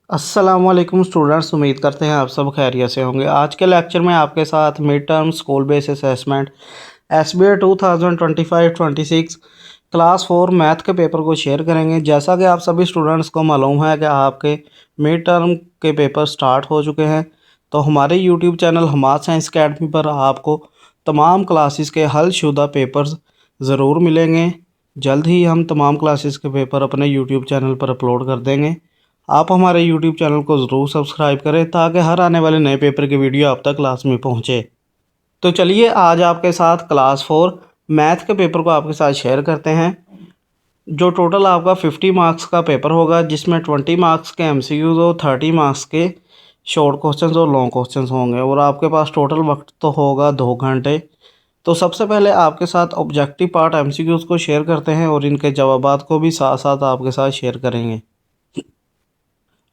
अस्सलामुअलैकुम स्टूडेंट्स, उम्मीद करते हैं आप सब खैरियत से होंगे। आज के लेक्चर में आपके साथ mid term school base assessment SBI 2025-26 class 4 math के पेपर को शेयर करेंगे। जैसा कि आप सभी स्टूडेंट्स को मालूम है कि आपके मिड टर्म के पेपर स्टार्ट हो चुके हैं, तो हमारे YouTube channel Hamad science academy पर आपको तमाम क्लासेस के हलशुदा पेपर्स ज़रूर मिलेंगे। जल्द ही हम तमाम क्लासेस के पेपर अपने यूट्यूब चैनल पर अपलोड कर देंगे। आप हमारे यूट्यूब चैनल को ज़रूर सब्सक्राइब करें ताकि हर आने वाले नए पेपर की वीडियो आप तक क्लास में पहुंचे। तो चलिए आज आपके साथ क्लास 4 मैथ के पेपर को आपके साथ शेयर करते हैं। जो टोटल आपका 50 मार्क्स का पेपर होगा, जिसमें 20 मार्क्स के एमसीक्यूज़ और 30 मार्क्स के शॉर्ट क्वेश्चंस और लॉन्ग क्वेश्चंस होंगे, और आपके पास टोटल वक्त तो होगा 2 घंटे। तो सबसे पहले आपके साथ ऑब्जेक्टिव पार्ट एमसीक्यूज़ को शेयर करते हैं और इनके जवाबात को भी साथ साथ आपके साथ शेयर करेंगे।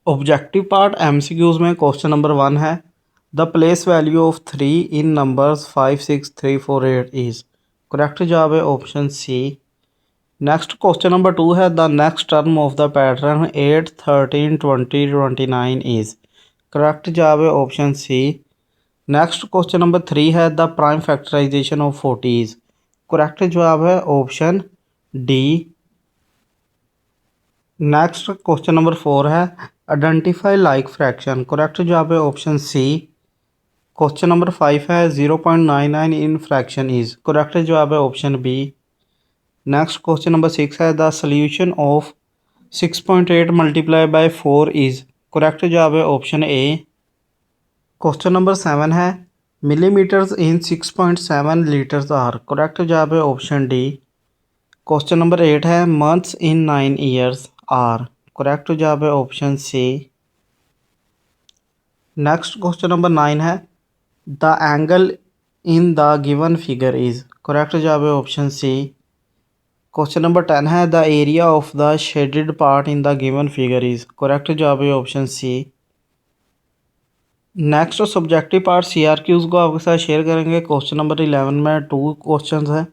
ऑब्जेक्टिव पार्ट एमसीक्यूज़ में क्वेश्चन नंबर 1 है, the place value of 3 in numbers 5, 6, 3, 4, 8 is. Correct जवाब है option C. Next question number 2 है, the next term of the pattern 8, 13, 20, 29 is. Correct जवाब है option C. Next question number 3 है, the prime factorisation of 40 is. Correct जवाब है option D. Next question number 4 है, identify like fraction. Correct जवाब है option C. Question number 5 है, 0.99 in fraction is. Correct जवाब है option B. Next question number 6 है, the solution of 6.8 multiply by 4 is. Correct जवाब है ऑप्शन ए। क्वेश्चन नंबर 7 है, millimetres in 6.7 litres are. Correct जवाब है ऑप्शन डी। क्वेश्चन नंबर 8 है, months in 9 years are. Correct जवाब है option C. Next question number 9 है, the angle in the given figure is. Correct जवाब है option C. Question number 10 है, the area of the shaded part in the given figure is. Correct जवाब है option C. Next subjective part CRQs को आपके साथ share करेंगे। Question number 11 में 2 क्वेश्चन है।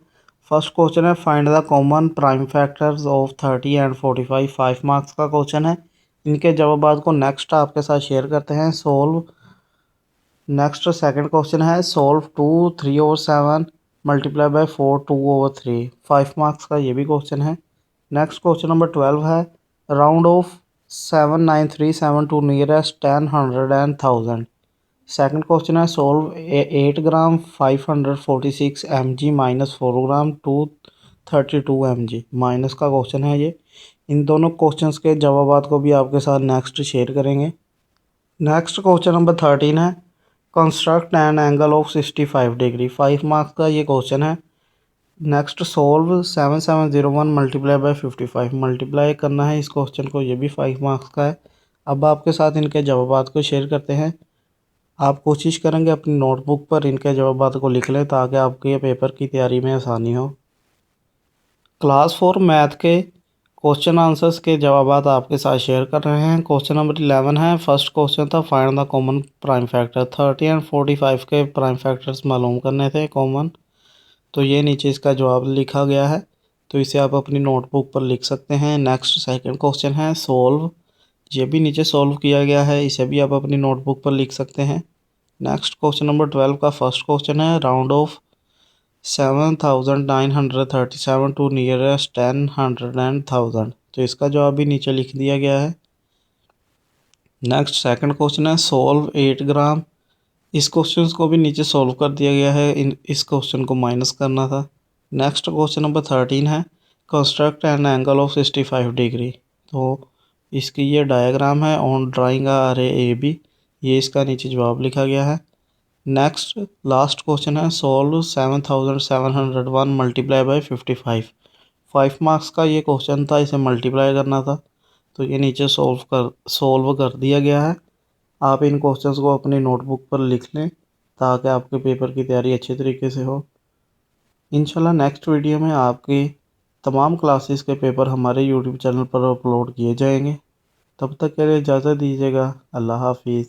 फर्स्ट क्वेश्चन है, find the common prime factors of 30 and 45। 5 marks का क्वेश्चन है। इनके जवाब को नेक्स्ट आपके साथ शेयर करते हैं। सोल्व। नेक्स्ट सेकंड क्वेश्चन है, solve 2, 3 over 7 multiply by 4, 2 over 3। 5 marks का ये भी क्वेश्चन है। नेक्स्ट क्वेश्चन नंबर 12 है, round off 79372 to nearest 10, 100 and 1000। Second question है, solve 8 gram 546 mg minus 4 gram 232 mg। Minus का क्वेश्चन है ये। इन दोनों क्वेश्चंस के जवाबात को भी आपके साथ नेक्स्ट शेयर करेंगे। नेक्स्ट क्वेश्चन नंबर 13 है, construct an angle of 65 degree. 5 marks का ये क्वेश्चन है। Next solve 7701 multiply by 55। Multiply करना है इस क्वेश्चन को, ये भी 5 मार्क्स का है। अब आपके साथ इनके जवाबात को शेयर करते हैं। आप कोशिश करेंगे अपनी नोटबुक पर इनके जवाबात को लिख लें ताकि आपके पेपर की तैयारी में आसानी हो। क्लास 4 मैथ के क्वेश्चन आंसर्स के जवाबात आपके साथ शेयर कर रहे हैं। क्वेश्चन नंबर 11 है। फर्स्ट क्वेश्चन था, find the common prime factor. 30 and 45 के प्राइम फैक्टर्स मालूम करने थे कॉमन। तो ये नीचे इसका जवाब लिखा गया है, तो इसे आप अपनी नोटबुक पर लिख सकते हैं। नेक्स्ट सेकंड क्वेश्चन है, सोल्व। ये भी नीचे सोल्व किया गया है, इसे भी आप अपनी नोटबुक पर लिख सकते हैं। नेक्स्ट क्वेश्चन नंबर 12 का फर्स्ट क्वेश्चन है, round off 7937 to nearest 10, 100 and 1000। तो इसका जवाब भी नीचे लिख दिया गया है। नेक्स्ट सेकंड क्वेश्चन है, सोल्व 8 ग्राम। इस क्वेश्चन को भी नीचे सोल्व कर दिया गया है, इस क्वेश्चन को माइनस करना था। नेक्स्ट क्वेश्चन नंबर 13 है, construct an angle of 65 degree. तो इसकी ये डायग्राम है ऑन ड्राइंग अरे ए बी। ये इसका नीचे जवाब लिखा गया है। नेक्स्ट लास्ट क्वेश्चन है, सोल्व 7701 मल्टीप्लाई बाय 55। 5 मार्क्स का ये क्वेश्चन था, इसे मल्टीप्लाई करना था, तो ये नीचे सोल्व कर दिया गया है। आप इन क्वेश्चंस को अपनी नोटबुक पर लिख लें ताकि आपके पेपर की तैयारी अच्छे तरीके से हो। इंशाल्लाह नेक्स्ट वीडियो में आपकी तमाम क्लासेस के पेपर हमारे यूट्यूब चैनल पर अपलोड किए जाएंगे। तब तक के लिए इजाज़त दीजिएगा। अल्लाह हाफिज़।